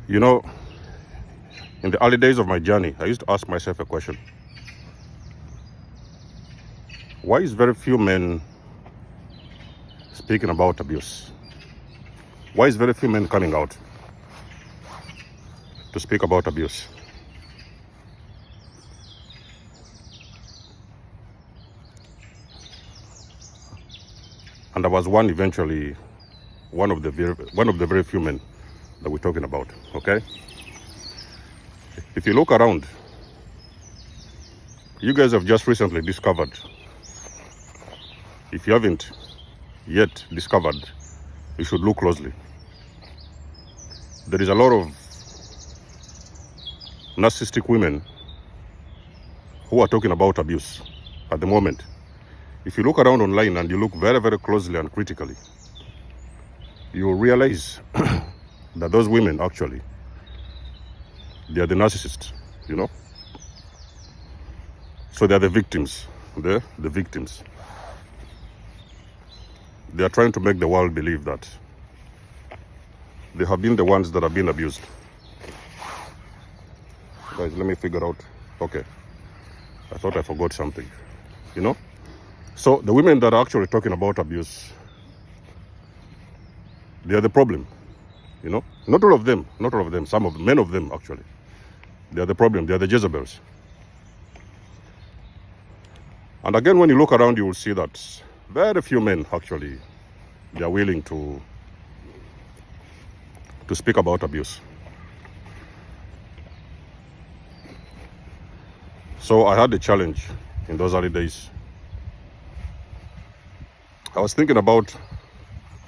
You know, in the early days of my journey, I used to ask myself a question. Why is very few men speaking about abuse? Why is very few men coming out to speak about abuse? And I was one of the very few men that we're talking about, okay? If you look around, you guys have just recently discovered, if you haven't yet discovered, you should look closely. There is a lot of narcissistic women who are talking about abuse at the moment. If you look around online and you look very, very closely and critically, you will realize that those women actually, they are the narcissists, you know? So they are the victims. They're the victims. They are trying to make the world believe that they have been the ones that have been abused. Guys, let me figure out. Okay. I thought I forgot something, you know? So the women that are actually talking about abuse, they are the problem, you know? Not all of them, many of them actually. They are the problem, they are the Jezebels. And again, when you look around, you will see that very few men actually, they are willing to speak about abuse. So I had a challenge in those early days. I was thinking about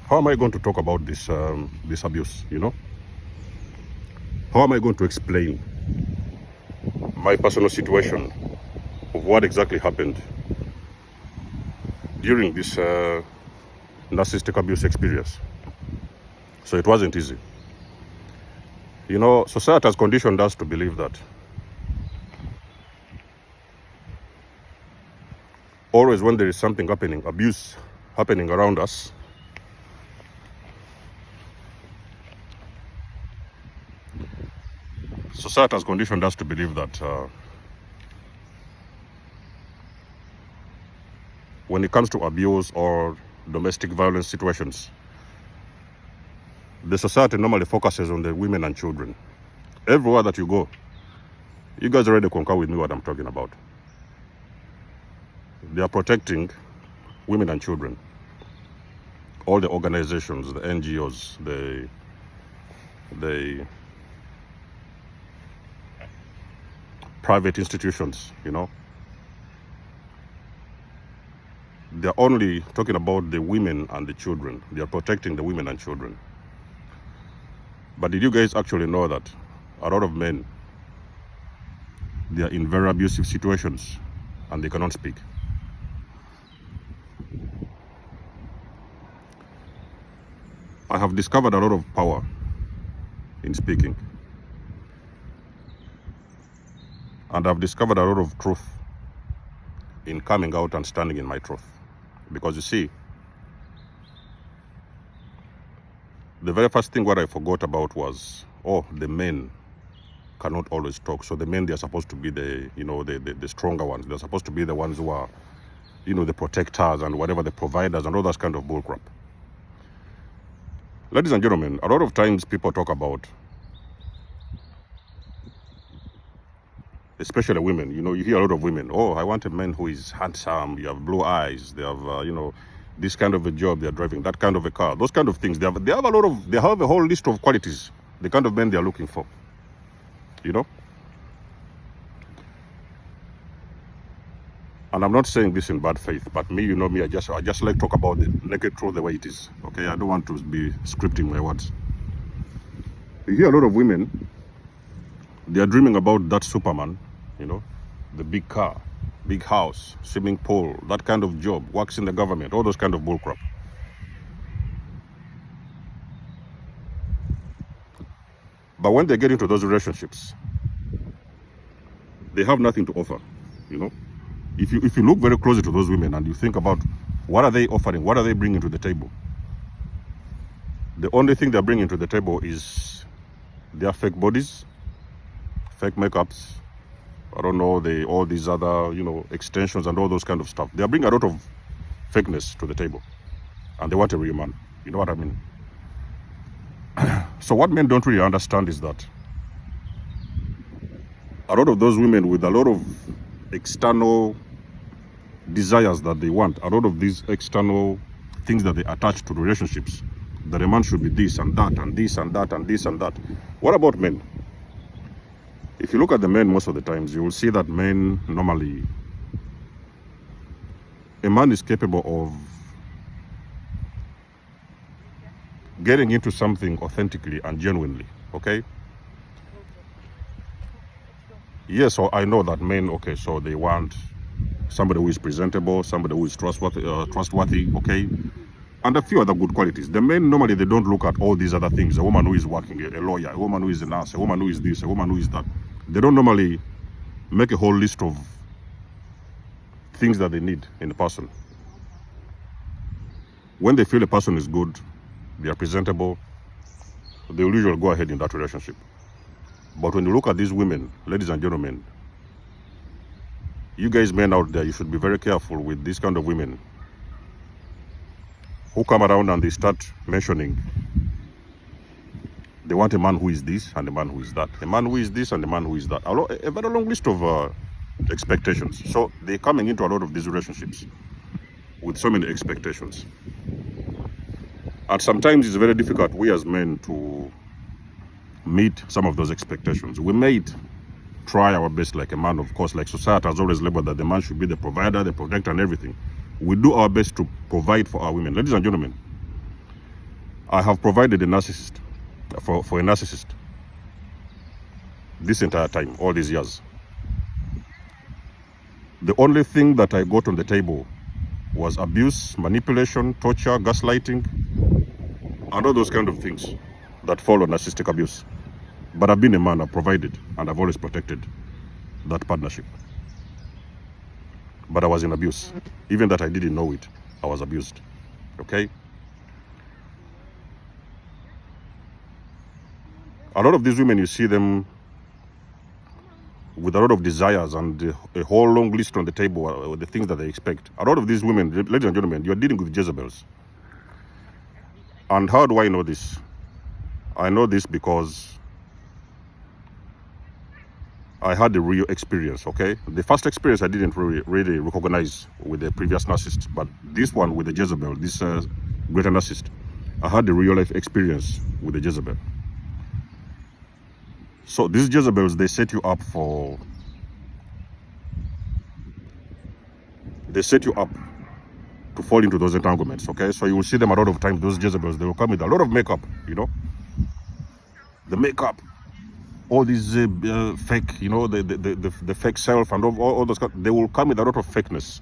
how am I going to talk about this abuse, you know? How am I going to explain my personal situation of what exactly happened during this narcissistic abuse experience? So it wasn't easy. You know, society has conditioned us to believe that always when there is something happening, abuse happening around us, society has conditioned us to believe that when it comes to abuse or domestic violence situations, the society normally focuses on the women and children. Everywhere that you go, you guys already concur with me what I'm talking about. They are protecting women and children. All the organizations, the NGOs, the private institutions, you know, they're only talking about the women and the children. They are protecting the women and children. But did you guys actually know that a lot of men, they are in very abusive situations and they cannot speak? I have discovered a lot of power in speaking. And I've discovered a lot of truth in coming out and standing in my truth. Because you see, the very first thing what I forgot about was, the men cannot always talk. So the men, they are supposed to be the stronger ones. They're supposed to be the ones who are, the protectors and whatever, the providers and all that kind of bullcrap. Ladies and gentlemen, a lot of times people talk about, especially women, you hear a lot of women, I want a man who is handsome, you have blue eyes, they have, this kind of a job they're driving, that kind of a car, those kind of things. They have a whole list of qualities, the kind of men they're looking for, And I'm not saying this in bad faith, but me, me, I just like to talk about the naked truth the way it is, okay? I don't want to be scripting my words. You hear a lot of women, they are dreaming about that Superman, the big car, big house, swimming pool, that kind of job, works in the government, all those kind of bullcrap. But when they get into those relationships, they have nothing to offer, If you look very closely to those women and you think about what are they offering, what are they bringing to the table, the only thing they're bringing to the table is They are fake bodies, fake makeups, I don't know, all these other, extensions and all those kind of stuff. They are bringing a lot of fakeness to the table. And they want a real man. You know what I mean? So what men don't really understand is that a lot of those women with a lot of external desires that they want, a lot of these external things that they attach to relationships, that a man should be this and that and this and that and this and that. What about men? If you look at the men most of the times, you will see that men normally, a man is capable of getting into something authentically and genuinely, okay? Yes, so I know that men, okay, so they want somebody who is presentable, somebody who is trustworthy, okay? And a few other good qualities. The men, normally, they don't look at all these other things. A woman who is working, a lawyer, a woman who is a nurse, a woman who is this, a woman who is that. They don't normally make a whole list of things that they need in a person. When they feel a person is good, they are presentable, they will usually go ahead in that relationship. But when you look at these women, ladies and gentlemen, you guys men out there, you should be very careful with these kind of women who come around and they start mentioning they want a man who is this and a man who is that, a man who is this and a man who is that. A very long list of expectations. So they're coming into a lot of these relationships with so many expectations. And sometimes it's very difficult, we as men, to meet some of those expectations. We may try our best like a man, of course, like society has always labeled that the man should be the provider, the protector and everything. We do our best to provide for our women. Ladies and gentlemen, I have provided a narcissist for a narcissist this entire time, all these years. The only thing that I got on the table was abuse, manipulation, torture, gaslighting, and all those kind of things that follow narcissistic abuse. But I've been a man, I've provided, and I've always protected that partnership. But I was in abuse. Even that I didn't know it, I was abused. Okay? A lot of these women, you see them with a lot of desires and a whole long list on the table of the things that they expect. A lot of these women, ladies and gentlemen, you're dealing with Jezebels. And how do I know this? I know this because I had a real experience, okay? The first experience I didn't really recognize with the previous narcissist, but this one with the Jezebel, this greater narcissist, I had a real life experience with the Jezebel. So these Jezebels, they set you up to fall into those entanglements, okay? So you will see them a lot of times, those Jezebels, they will come with a lot of makeup, the makeup, all these fake, the fake self and all those, they will come with a lot of fakeness.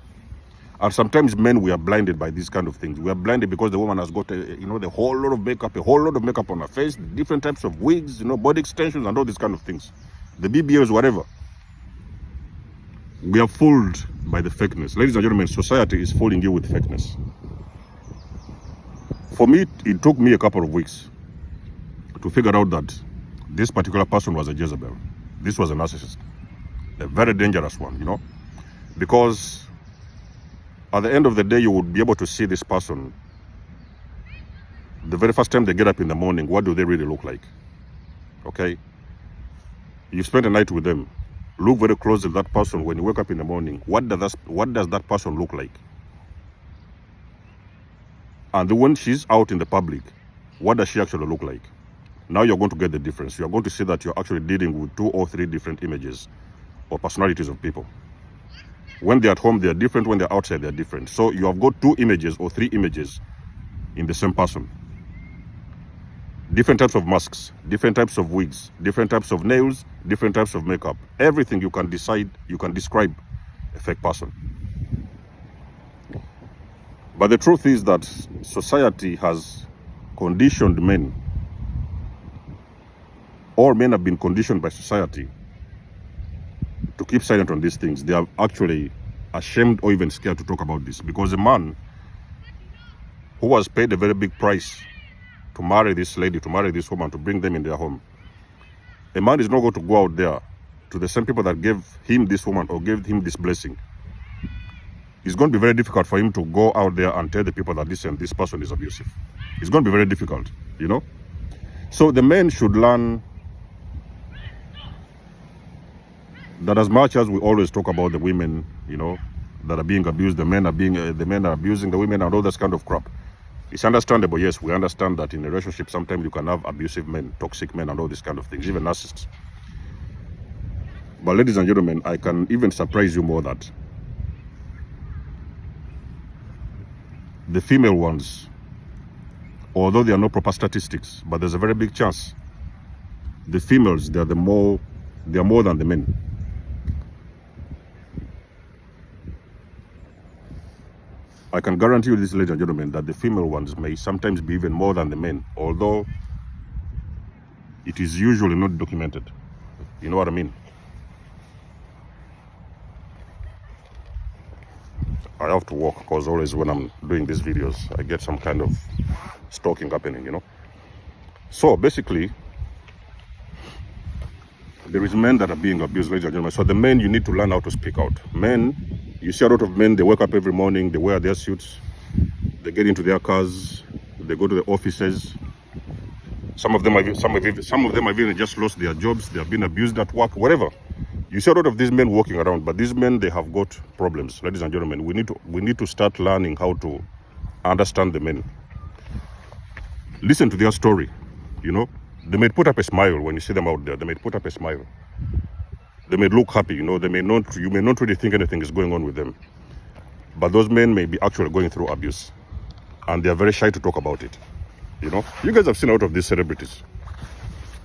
And sometimes men, we are blinded by these kind of things. We are blinded because the woman has got, the whole lot of makeup on her face, different types of wigs, body extensions and all these kind of things. The BBLs, whatever. We are fooled by the fakeness. Ladies and gentlemen, society is fooling you with fakeness. For me, it took me a couple of weeks to figure out that this particular person was a Jezebel. This was a narcissist. A very dangerous one, because at the end of the day, you would be able to see this person. The very first time they get up in the morning, what do they really look like? Okay? You spend a night with them. Look very closely at that person when you wake up in the morning. What does that person look like? And when she's out in the public, what does she actually look like? Now you're going to get the difference. You're going to see that you're actually dealing with 2 or 3 different images or personalities of people. When they're at home, they're different. When they're outside, they're different. So you have got 2 images or 3 images in the same person. Different types of masks, different types of wigs, different types of nails, different types of makeup. Everything you can describe a fake person. But the truth is that society has conditioned men. All men have been conditioned by society to keep silent on these things. They are actually ashamed or even scared to talk about this, because a man who has paid a very big price to marry this lady, to marry this woman, to bring them in their home, A man is not going to go out there to the same people that gave him this woman or gave him this blessing. It's going to be very difficult for him to go out there and tell the people that listen, this person is abusive. It's going to be very difficult, you know. So the men should learn that as much as we always talk about the women, you know, that are being abused, the men are abusing the women and all this kind of crap. It's understandable, yes, we understand that in a relationship sometimes you can have abusive men, toxic men and all these kind of things, even narcissists. But ladies and gentlemen, I can even surprise you more that the female ones, although there are no proper statistics, but there's a very big chance the females, they are more than the men. I can guarantee you this, ladies and gentlemen, that the female ones may sometimes be even more than the men, although it is usually not documented. You know what I mean? I have to walk because always when I'm doing these videos, I get some kind of stalking happening, you know. So basically, there is men that are being abused, ladies and gentlemen. So the men, you need to learn how to speak out. Men, you see a lot of men, they wake up every morning, they wear their suits, they get into their cars, they go to the offices. Some of them have even just lost their jobs, they have been abused at work, whatever. You see a lot of these men walking around, but these men, they have got problems. Ladies and gentlemen, we need to start learning how to understand the men. Listen to their story, you know. They may put up a smile when you see them out there. They may put up a smile. They may look happy, you know. You may not really think anything is going on with them. But those men may be actually going through abuse. And they are very shy to talk about it, you know. You guys have seen a lot of these celebrities.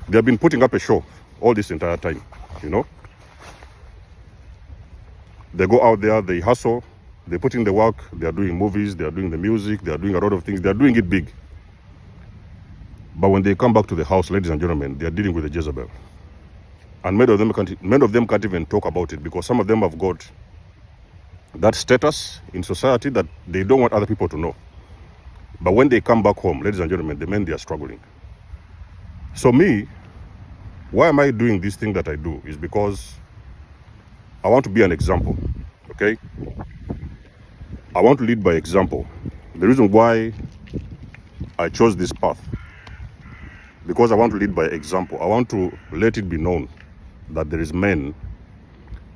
They have been putting up a show all this entire time, you know. They go out there, they hustle, they put in the work, they are doing movies, they are doing the music, they are doing a lot of things, they are doing it big. But when they come back to the house, ladies and gentlemen, they are dealing with a Jezebel. And many of them can't even talk about it because some of them have got that status in society that they don't want other people to know. But when they come back home, ladies and gentlemen, the men, they are struggling. So me, why am I doing this thing that I do is because I want to be an example, okay? I want to lead by example. The reason why I chose this path, because I want to lead by example. I want to let it be known that there is men,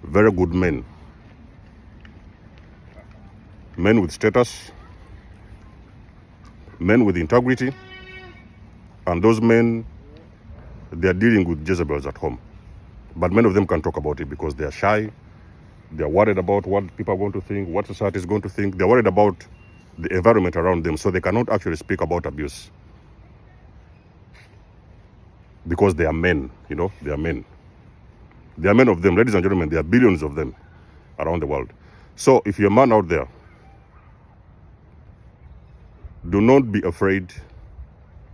very good men with status, men with integrity, and those men, they are dealing with Jezebels at home. But many of them can't talk about it because they are shy. They are worried about what people are going to think, what society is going to think. They're worried about the environment around them, so they cannot actually speak about abuse. Because they are men, you know, they are men. There are men of them, ladies and gentlemen, there are billions of them around the world. So if you're a man out there, do not be afraid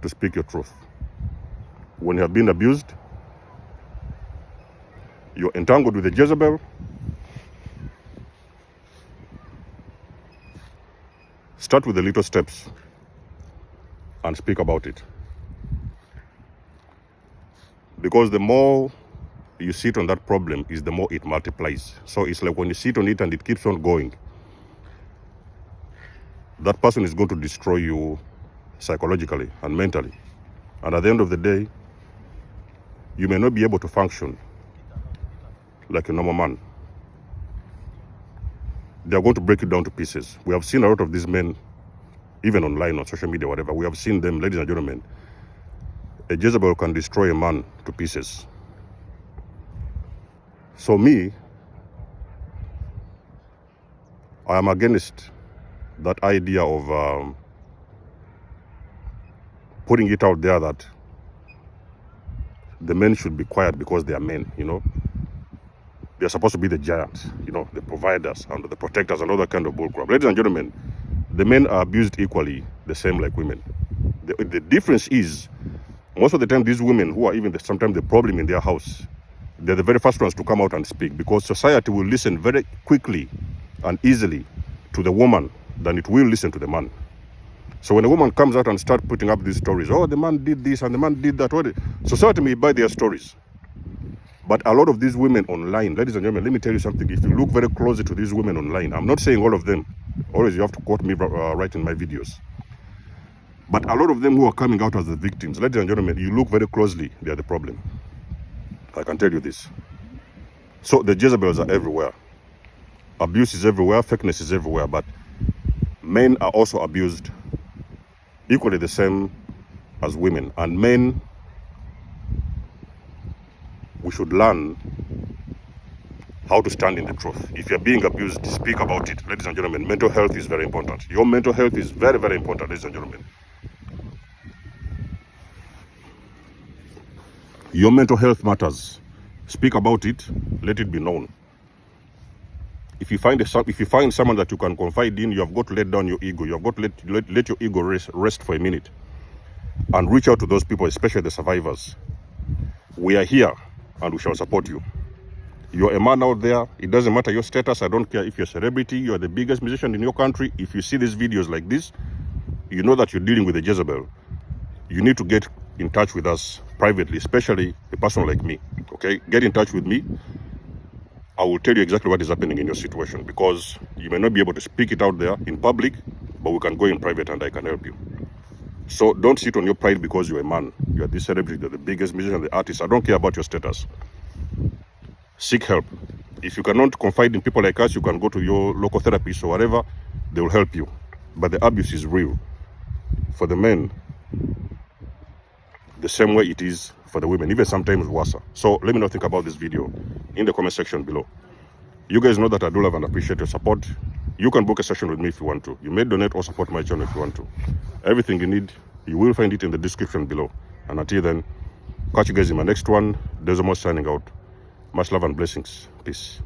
to speak your truth. When you have been abused, you're entangled with a Jezebel, start with the little steps and speak about it. Because the more you sit on that problem is the more it multiplies. So it's like when you sit on it and it keeps on going, that person is going to destroy you psychologically and mentally. And at the end of the day, you may not be able to function like a normal man. They are going to break you down to pieces. We have seen a lot of these men, even online, on social media, whatever. We have seen them, ladies and gentlemen. A Jezebel can destroy a man to pieces. So me, I am against that idea of putting it out there that the men should be quiet because they are men, you know. They are supposed to be the giants, you know, the providers and the protectors and all that kind of bullcrap. Ladies and gentlemen, the men are abused equally the same like women. The difference is, most of the time, these women who are even sometimes the problem in their house, they're the very first ones to come out and speak, because society will listen very quickly and easily to the woman than it will listen to the man. So when a woman comes out and starts putting up these stories, oh, the man did this and the man did that, society may buy their stories. But a lot of these women online, ladies and gentlemen, let me tell you something. If you look very closely to these women online, I'm not saying all of them. Always you have to quote me right in my videos. But a lot of them who are coming out as the victims, ladies and gentlemen, you look very closely, they are the problem. I can tell you this. So the Jezebels are everywhere. Abuse is everywhere, fakeness is everywhere, but men are also abused equally the same as women. And men, we should learn how to stand in the truth. If you're being abused, speak about it. Ladies and gentlemen, mental health is very important. Your mental health is very, very important, ladies and gentlemen. Your mental health matters. Speak about it, let it be known. If you find someone that you can confide in, you have got to let down your ego. You have got to let your ego rest for a minute and reach out to those people, especially the survivors. We are here and we shall support you. You're a man out there. It doesn't matter your status. I don't care if you're a celebrity, you're the biggest musician in your country. If you see these videos like this, you know that you're dealing with a Jezebel. You need to get in touch with us privately, especially a person like me. Okay, get in touch with me. I will tell you exactly what is happening in your situation, because you may not be able to speak it out there in public, but we can go in private and I can help you. So don't sit on your pride because you're a man. You're the celebrity, you're the biggest musician, the artist. I don't care about your status. Seek help. If you cannot confide in people like us, you can go to your local therapist or whatever. They will help you. But the abuse is real. For the men, the same way it is for the women, even sometimes worse. So let me know think about this video in the comment section below. You guys know that I do love and appreciate your support. You can book a session with me if you want to. You may donate or support my channel if you want to. Everything you need, you will find it in the description below. And until then, catch you guys in my next one. Desmos signing out. Much love and blessings. Peace.